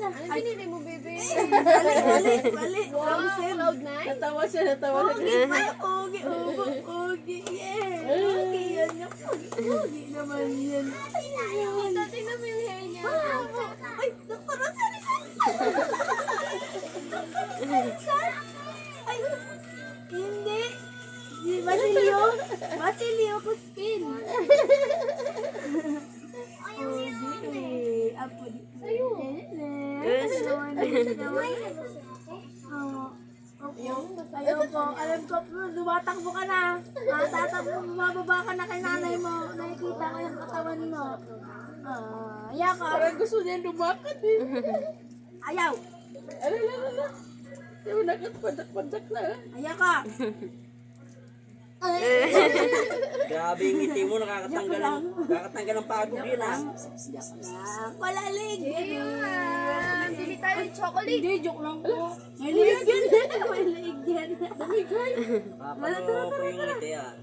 na. Ano binili mo, bebe? Mali. Ramsel. Cloud9? Natawa siya. Ogi pa. Ogi. Yeah. Ogi yan. Ogi naman yan. Kita, tingnan mo yung hair niya. Ay, Dr. Rosary. Ay, hindi. Basilio Cuspin. Ogi. Apo di. Sa'yo. Ayaw ko. Alam ko, lumatakbo ka na. Tatakbo, bumababa ka na kay nanay mo. Nakikita ko yung katawan mo. Ayaw ka. Parang gusto niya lumakad eh. Ayaw. Ala. Yung nakatpadak-padak na. Ayaw ka. Grabe yung ngiti mo, nakakatanggal ng pagod yun ah. Palalig. Bili tayo ng chocolate. Hindi, joke lang po. May liig yan. May liig yan. Papano ko yung ngiti ah.